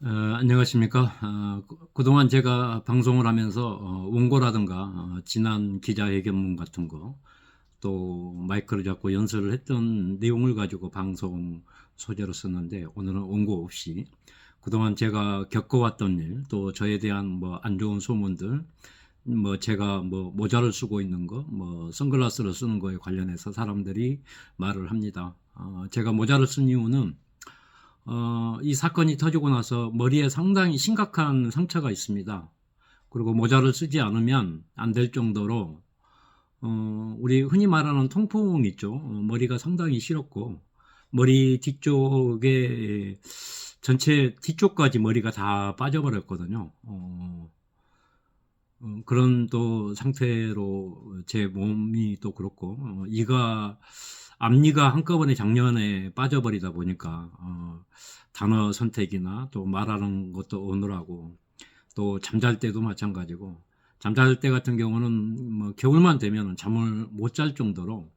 안녕하십니까. 그동안 제가 방송을 하면서 원고라든가 지난 기자회견문 같은 거, 또 마이크를 잡고 연설을 했던 내용을 가지고 방송 소재로 썼는데, 오늘은 원고 없이 그동안 제가 겪어왔던 일, 또 저에 대한 뭐 안 좋은 소문들, 뭐 제가 뭐 모자를 쓰고 있는 거, 뭐 선글라스를 쓰는 거에 관련해서 사람들이 말을 합니다. 제가 모자를 쓴 이유는 이 사건이 터지고 나서 머리에 상당히 심각한 상처가 있습니다. 그리고 모자를 쓰지 않으면 안 될 정도로 우리 흔히 말하는 통풍 있죠. 머리가 상당히 시렸고 머리 뒤쪽에 전체 뒤쪽까지 머리가 다 빠져버렸거든요. 그런 또 상태로 제 몸이 또 그렇고 이가 앞니가 한꺼번에 작년에 빠져버리다 보니까 단어 선택이나 또 말하는 것도 어눌하고 또 잠잘 때도 마찬가지고 잠잘 때 같은 경우는 뭐 겨울만 되면 잠을 못 잘 정도로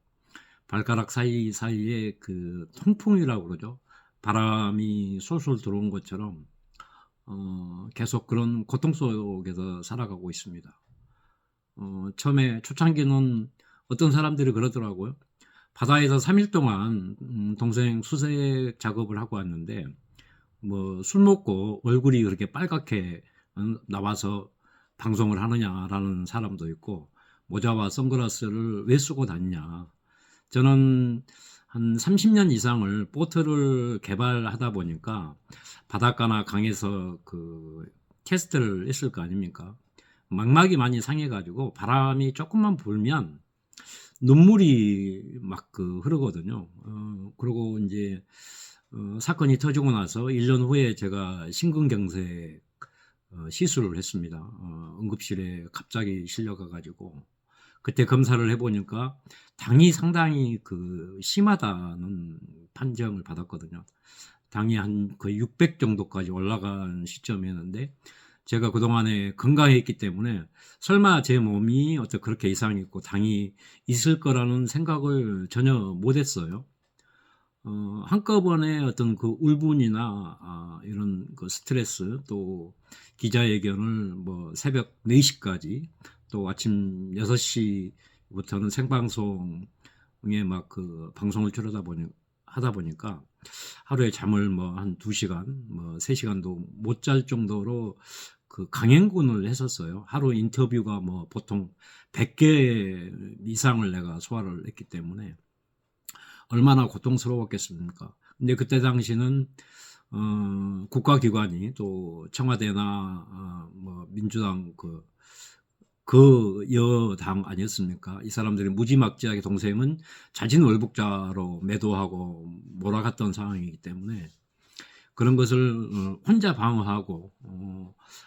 발가락 사이사이에 그 통풍이라고 그러죠. 바람이 솔솔 들어온 것처럼 계속 그런 고통 속에서 살아가고 있습니다. 처음에 초창기는 어떤 사람들이 그러더라고요. 바다에서 3일 동안 동생 수색 작업을 하고 왔는데 뭐 술 먹고 얼굴이 그렇게 빨갛게 나와서 방송을 하느냐라는 사람도 있고 모자와 선글라스를 왜 쓰고 다니냐. 저는 한 30년 이상을 보트를 개발하다 보니까 바닷가나 강에서 그 테스트를 했을 거 아닙니까? 망막이 많이 상해가지고 바람이 조금만 불면 눈물이 막 그 흐르거든요. 그리고 이제 사건이 터지고 나서 1년 후에 제가 심근경색 시술을 했습니다. 응급실에 갑자기 실려가가지고 그때 검사를 해보니까 당이 상당히 그 심하다는 판정을 받았거든요. 당이 한 거의 600 정도까지 올라간 시점이었는데 제가 그동안에 건강했기 때문에 설마 제 몸이 어떻게 그렇게 이상이 있고 당이 있을 거라는 생각을 전혀 못했어요. 한꺼번에 어떤 그 울분이나 이런 그 스트레스 또 기자회견을 뭐 새벽 4시까지 또 아침 6시부터는 생방송에 막 그 방송을 하다 보니까 하루에 잠을 뭐 한 2시간, 뭐 3시간도 못 잘 정도로 그 강행군을 했었어요. 하루 인터뷰가 뭐 보통 100개 이상을 내가 소화를 했기 때문에 얼마나 고통스러웠겠습니까? 근데 그때 당시는 국가기관이 또 청와대나 뭐 민주당 그 여당 아니었습니까? 이 사람들이 무지막지하게 동생은 자진 월북자로 매도하고 몰아갔던 상황이기 때문에 그런 것을 혼자 방어하고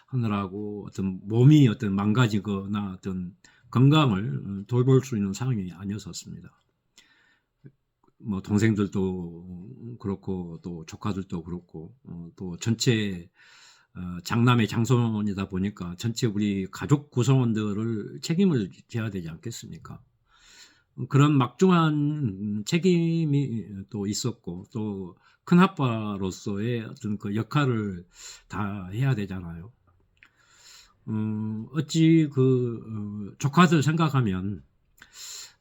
하느라고 어떤 몸이 어떤 망가지거나 어떤 건강을 돌볼 수 있는 상황이 아니었었습니다. 뭐 동생들도 그렇고 또 조카들도 그렇고 또 전체 장남의 장손이다 보니까 전체 우리 가족 구성원들을 책임을 져야 되지 않겠습니까? 그런 막중한 책임이 또 있었고 또 큰아빠로서의 어떤 그 역할을 다 해야 되잖아요. 어찌 그 조카들 생각하면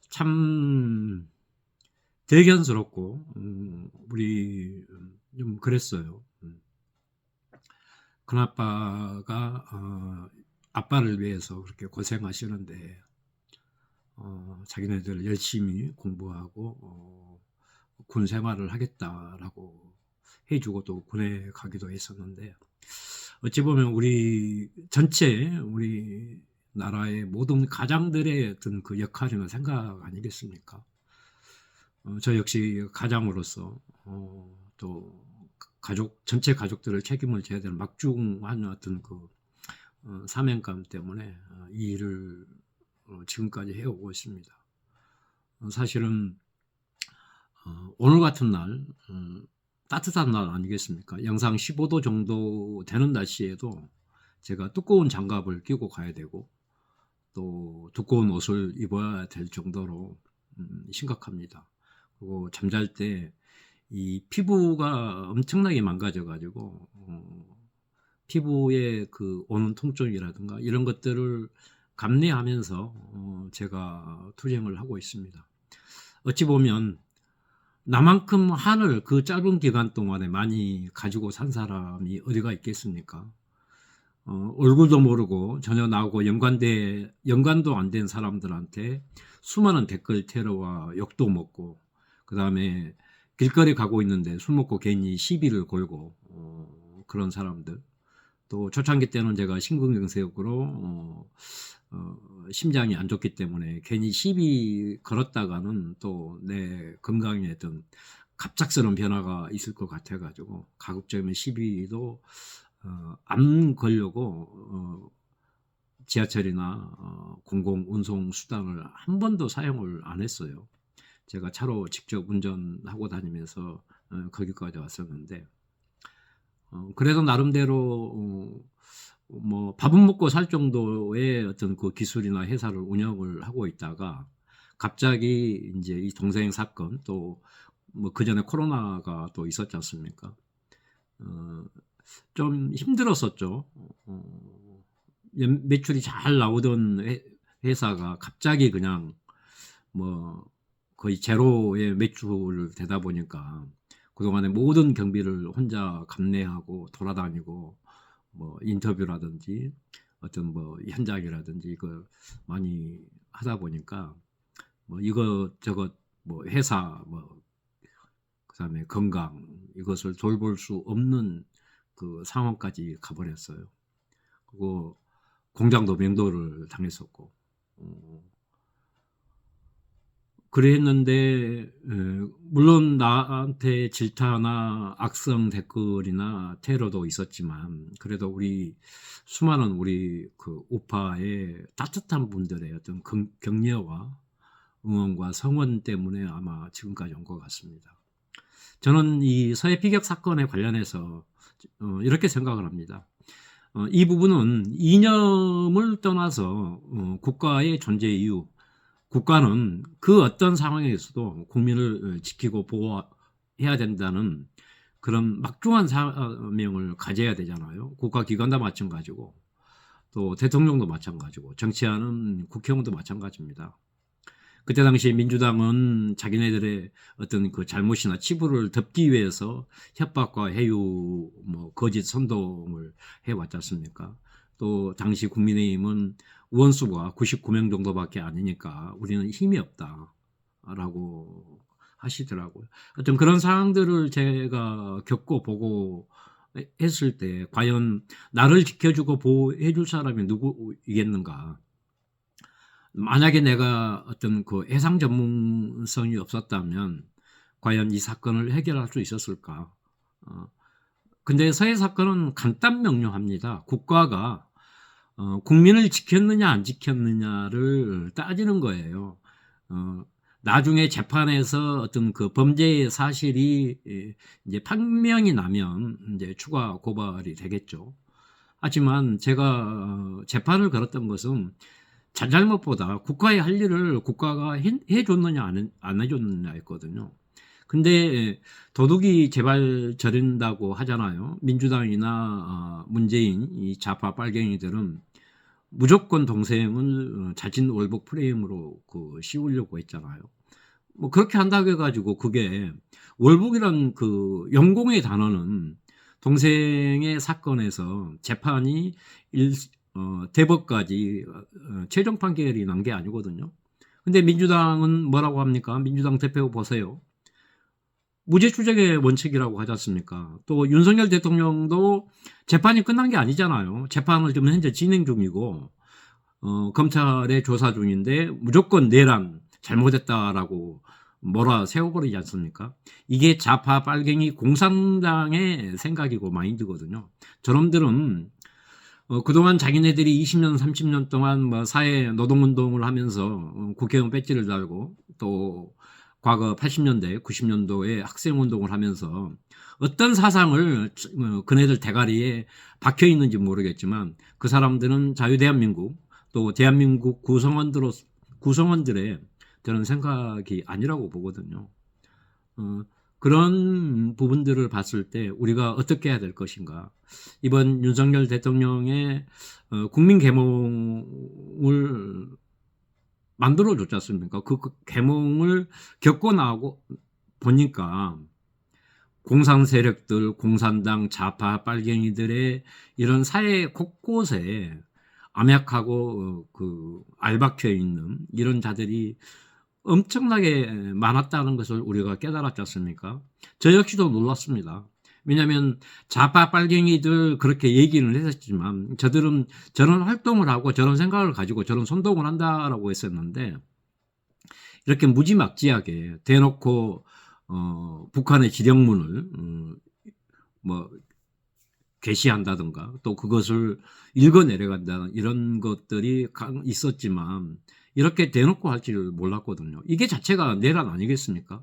참 대견스럽고 우리 좀 그랬어요. 큰아빠가 아빠를 위해서 그렇게 고생하시는데 자기네들 열심히 공부하고 군 생활을 하겠다라고 해주고 또 군에 가기도 했었는데 어찌 보면 우리 전체 우리 나라의 모든 가장들의 어떤 그 역할이나 생각 아니겠습니까? 저 역시 가장으로서 또 가족 전체 가족들을 책임을 져야 되는 막중한 어떤 그 사명감 때문에 이 일을 지금까지 해오고 있습니다. 사실은 오늘 같은 날 따뜻한 날 아니겠습니까? 영상 15도 정도 되는 날씨에도 제가 두꺼운 장갑을 끼고 가야 되고 또 두꺼운 옷을 입어야 될 정도로 심각합니다. 그리고 잠잘 때 이 피부가 엄청나게 망가져 가지고 피부에 그 오는 통증이라든가 이런 것들을 감내하면서 제가 투쟁을 하고 있습니다. 어찌 보면 나만큼 한을 그 짧은 기간 동안에 많이 가지고 산 사람이 어디가 있겠습니까? 얼굴도 모르고 전혀 나하고 연관도 안 된 사람들한테 수많은 댓글 테러와 욕도 먹고, 그 다음에 길거리 가고 있는데 술 먹고 괜히 시비를 걸고, 그런 사람들. 또 초창기 때는 제가 심근경색으로 심장이 안 좋기 때문에 괜히 시비 걸었다가는 또 내 건강에 어떤 갑작스러운 변화가 있을 것 같아 가지고 가급적이면 시비도 안 걸려고 지하철이나 공공 운송 수단을 한 번도 사용을 안 했어요. 제가 차로 직접 운전하고 다니면서 거기까지 왔었는데, 그래도 나름대로 뭐 밥은 먹고 살 정도의 어떤 그 기술이나 회사를 운영을 하고 있다가 갑자기 이제 이 동생 사건, 또 뭐 그전에 코로나가 또 있었지 않습니까? 좀 힘들었었죠. 매출이 잘 나오던 회사가 갑자기 그냥 뭐 거의 제로의 매출 되다 보니까 그동안에 모든 경비를 혼자 감내하고 돌아다니고, 뭐 인터뷰라든지 어떤 뭐 현장이라든지 이걸 많이 하다 보니까 뭐 이것저것 뭐 회사 뭐 그다음에 건강 이것을 돌볼 수 없는 그 상황까지 가버렸어요. 그리고 공장도 맹도를 당했었고, 그랬는데 물론 나한테 질타나 악성 댓글이나 테러도 있었지만 그래도 우리 수많은 우리 그 우파의 따뜻한 분들의 어떤 격려와 응원과 성원 때문에 아마 지금까지 온 것 같습니다. 저는 이 서해 피격 사건에 관련해서 이렇게 생각을 합니다. 이 부분은 이념을 떠나서 국가의 존재 이유, 국가는 그 어떤 상황에서도 국민을 지키고 보호해야 된다는 그런 막중한 사명을 가져야 되잖아요. 국가기관도 마찬가지고 또 대통령도 마찬가지고 정치하는 국회의원도 마찬가지입니다. 그때 당시 민주당은 자기네들의 어떤 그 잘못이나 치부를 덮기 위해서 협박과 해유, 뭐 거짓 선동을 해왔지 않습니까? 또 당시 국민의힘은 의원수가 99명 정도밖에 아니니까 우리는 힘이 없다라고 하시더라고요. 어떤 그런 상황들을 제가 겪고 보고 했을 때 과연 나를 지켜주고 보호해줄 사람이 누구이겠는가? 만약에 내가 어떤 그 해상 전문성이 없었다면 과연 이 사건을 해결할 수 있었을까? 근데 서해 사건은 간단 명료합니다. 국가가 국민을 지켰느냐 안 지켰느냐를 따지는 거예요. 나중에 재판에서 어떤 그 범죄의 사실이 이제 판명이 나면 이제 추가 고발이 되겠죠. 하지만 제가 재판을 걸었던 것은 잘잘못보다 국가의 할 일을 국가가 해줬느냐 안 해줬느냐였거든요. 근데 도둑이 제발 저린다고 하잖아요. 민주당이나 문재인 이 좌파 빨갱이들은 무조건 동생을 자진 월북 프레임으로 그 씌우려고 했잖아요. 뭐 그렇게 한다고 해가지고 그게 월북이란 그 영공의 단어는 동생의 사건에서 재판이 대법까지 최종 판결이 난 게 아니거든요. 근데 민주당은 뭐라고 합니까? 민주당 대표 보세요. 무죄 추정의 원칙이라고 하지 않습니까? 또 윤석열 대통령도 재판이 끝난 게 아니잖아요. 재판을 지금 현재 진행 중이고 검찰의 조사 중인데 무조건 내란 잘못했다라고 몰아 세워버리지 않습니까? 이게 좌파 빨갱이 공산당의 생각이고 마인드거든요. 저놈들은 그동안 자기네들이 20년, 30년 동안 뭐 사회 노동운동을 하면서 국회의원 배지를 달고 또 과거 80년대, 90년도에 학생운동을 하면서 어떤 사상을 그네들 대가리에 박혀 있는지 모르겠지만 그 사람들은 자유대한민국 또 대한민국 구성원들의 그런 생각이 아니라고 보거든요. 그런 부분들을 봤을 때 우리가 어떻게 해야 될 것인가. 이번 윤석열 대통령의 국민 계몽을 만들어 줬지 않습니까? 그 계몽을 겪고 나고 보니까 공산 세력들, 공산당, 좌파, 빨갱이들의 이런 사회 곳곳에 암약하고 알박혀 있는 이런 자들이 엄청나게 많았다는 것을 우리가 깨달았지 않습니까? 저 역시도 놀랐습니다. 왜냐하면 좌파 빨갱이들 그렇게 얘기는 했었지만 저들은 저런 활동을 하고 저런 생각을 가지고 저런 선동을 한다라고 했었는데 이렇게 무지막지하게 대놓고 북한의 지령문을 뭐 게시한다든가 또 그것을 읽어내려간다는 이런 것들이 있었지만 이렇게 대놓고 할 줄 몰랐거든요. 이게 자체가 내란 아니겠습니까?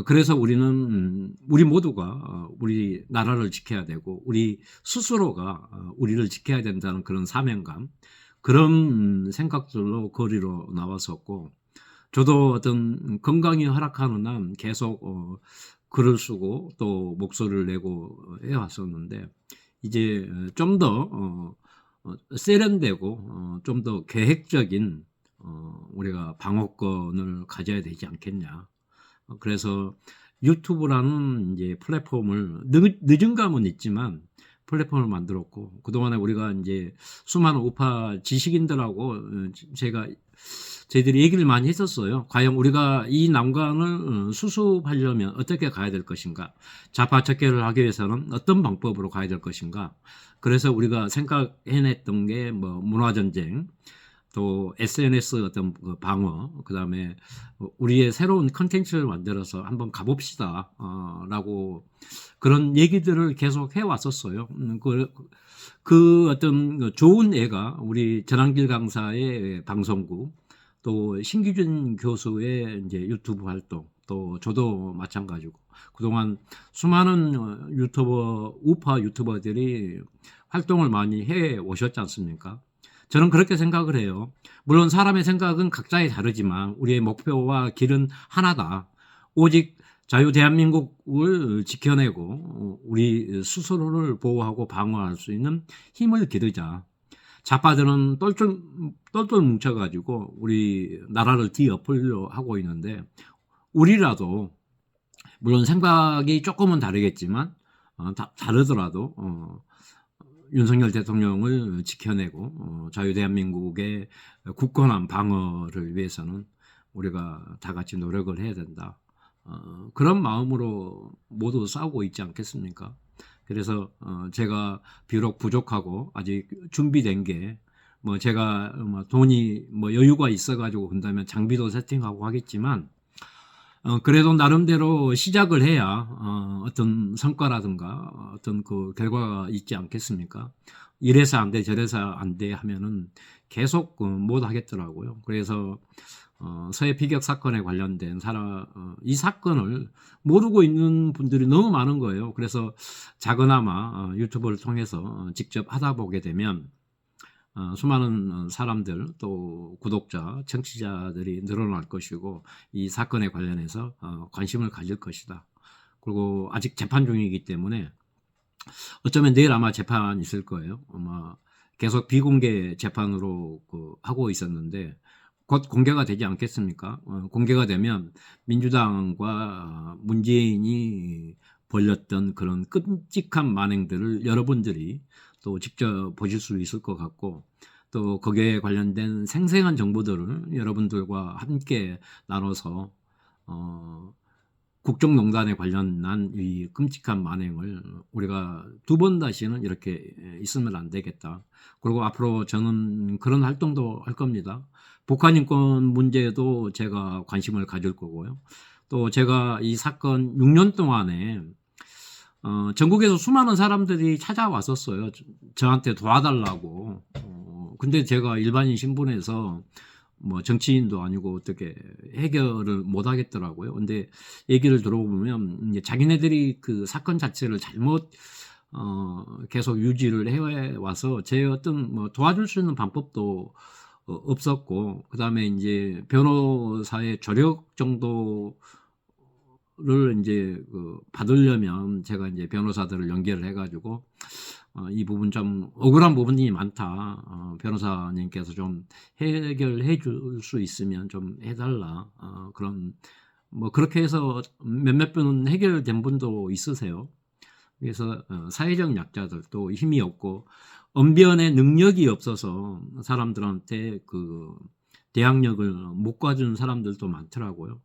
그래서 우리는 우리 모두가 우리 나라를 지켜야 되고 우리 스스로가 우리를 지켜야 된다는 그런 사명감, 그런 생각들로 거리로 나왔었고, 저도 어떤 건강이 허락하는 한 계속 글을 쓰고 또 목소리를 내고 해왔었는데 이제 좀 더 세련되고 좀 더 계획적인 우리가 방어권을 가져야 되지 않겠냐. 그래서 유튜브라는 이제 플랫폼을 늦은 감은 있지만 플랫폼을 만들었고, 그동안에 우리가 이제 수많은 우파 지식인들하고 저희들이 얘기를 많이 했었어요. 과연 우리가 이 난관을 수습하려면 어떻게 가야 될 것인가, 좌파 척결을 하기 위해서는 어떤 방법으로 가야 될 것인가. 그래서 우리가 생각해냈던 게 뭐 문화전쟁, 또 SNS 어떤 방어, 그 다음에 우리의 새로운 컨텐츠를 만들어서 한번 가봅시다 라고 그런 얘기들을 계속 해왔었어요. 그 어떤 좋은 애가 우리 전한길 강사의 방송국, 또 신기준 교수의 이제 유튜브 활동, 또 저도 마찬가지고 그동안 수많은 우파 유튜버들이 활동을 많이 해 오셨지 않습니까? 저는 그렇게 생각을 해요. 물론 사람의 생각은 각자의 다르지만 우리의 목표와 길은 하나다. 오직 자유 대한민국을 지켜내고 우리 스스로를 보호하고 방어할 수 있는 힘을 기르자. 좌파들은 똘똘 뭉쳐가지고 우리 나라를 뒤엎으려 하고 있는데, 우리라도 물론 생각이 조금은 다르겠지만 다르더라도 윤석열 대통령을 지켜내고 자유 대한민국의 굳건한 방어를 위해서는 우리가 다 같이 노력을 해야 된다. 그런 마음으로 모두 싸우고 있지 않겠습니까? 그래서 제가 비록 부족하고 아직 준비된 게 뭐 제가 돈이 뭐 여유가 있어가지고 그런다면 장비도 세팅하고 하겠지만 그래도 나름대로 시작을 해야 어떤 성과라든가 어떤 그 결과가 있지 않겠습니까? 이래서 안 돼, 저래서 안 돼 하면은 계속 못 하겠더라고요. 그래서 서해 피격 사건에 관련된 이 사건을 모르고 있는 분들이 너무 많은 거예요. 그래서 작은아마 유튜브를 통해서 직접 하다 보게 되면 수많은 사람들, 또 구독자, 청취자들이 늘어날 것이고 이 사건에 관련해서 관심을 가질 것이다. 그리고 아직 재판 중이기 때문에 어쩌면 내일 아마 재판 있을 거예요. 아마 계속 비공개 재판으로 하고 있었는데 곧 공개가 되지 않겠습니까? 공개가 되면 민주당과 문재인이 벌였던 그런 끔찍한 만행들을 여러분들이 또 직접 보실 수 있을 것 같고, 또 거기에 관련된 생생한 정보들을 여러분들과 함께 나눠서 국정농단에 관련한 이 끔찍한 만행을 우리가 두 번 다시는 이렇게 있으면 안 되겠다. 그리고 앞으로 저는 그런 활동도 할 겁니다. 북한 인권 문제에도 제가 관심을 가질 거고요. 또 제가 이 사건 6년 동안에 전국에서 수많은 사람들이 찾아왔었어요. 저한테 도와달라고. 근데 제가 일반인 신분에서 뭐 정치인도 아니고 어떻게 해결을 못 하겠더라고요. 근데 얘기를 들어보면 이제 자기네들이 그 사건 자체를 잘못 계속 유지를 해와서 제 어떤 뭐 도와줄 수 있는 방법도 없었고, 그 다음에 이제 변호사의 조력 정도 를 인제 받으려면 제가 인제 변호사들을 연결을 해 가지고 "이 부분 좀 억울한 부분이 많다. 변호사님께서 좀 해결해 줄 수 있으면 좀 해 달라." 그런 뭐 그렇게 해서 몇몇 분은 해결된 분도 있으세요. 그래서 사회적 약자들 또 힘이 없고 언변의 능력이 없어서 사람들한테 대항력을 못 가진 사람들도 많더라고요.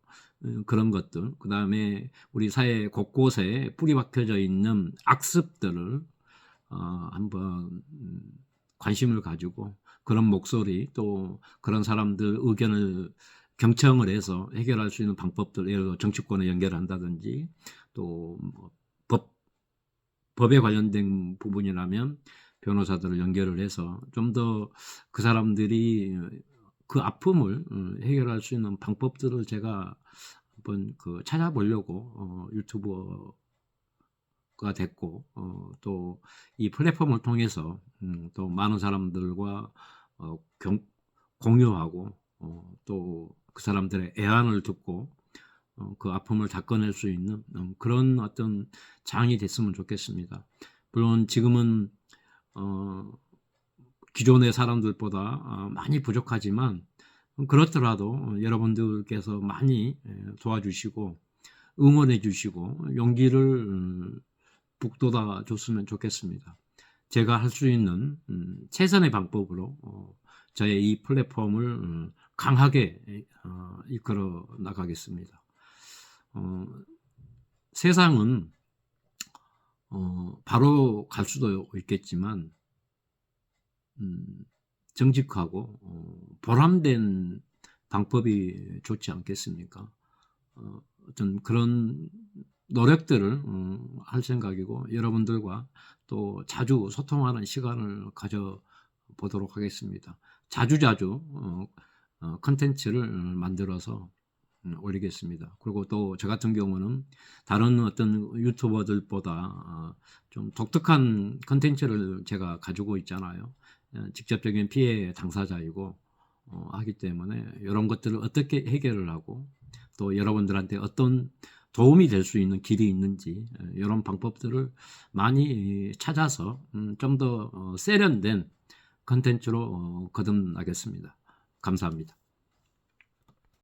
그런 것들. 그다음에 우리 사회 곳곳에 뿌리 박혀져 있는 악습들을 한번 관심을 가지고 그런 목소리 또 그런 사람들 의견을 경청을 해서 해결할 수 있는 방법들 예를 들어 정치권에 연결한다든지 또 뭐 법 법에 관련된 부분이라면 변호사들을 연결을 해서 좀 더 그 사람들이 그 아픔을 해결할 수 있는 방법들을 제가 한번 찾아보려고 유튜버가 됐고 또 이 플랫폼을 통해서 또 많은 사람들과 경 공유하고 또 그 사람들의 애환을 듣고 그 아픔을 닦아낼 수 있는 그런 어떤 장이 됐으면 좋겠습니다. 물론 지금은 어 기존의 사람들보다 많이 부족하지만 그렇더라도 여러분들께서 많이 도와주시고 응원해 주시고 용기를 북돋아 줬으면 좋겠습니다. 제가 할 수 있는 최선의 방법으로 저의 이 플랫폼을 강하게 이끌어 나가겠습니다. 세상은 바로 갈 수도 있겠지만 정직하고 보람된 방법이 좋지 않겠습니까? 어떤 그런 노력들을 할 생각이고 여러분들과 또 자주 소통하는 시간을 가져 보도록 하겠습니다. 자주자주 콘텐츠를 만들어서 올리겠습니다. 그리고 또 저 같은 경우는 다른 어떤 유튜버들보다 좀 독특한 콘텐츠를 제가 가지고 있잖아요. 직접적인 피해 당사자이고 하기 때문에 요런 것들을 어떻게 해결을 하고 또 여러분들한테 어떤 도움이 될 수 있는 길이 있는지 요런 방법들을 많이 찾아서 좀 더 세련된 콘텐츠로 거듭나겠습니다. 감사합니다.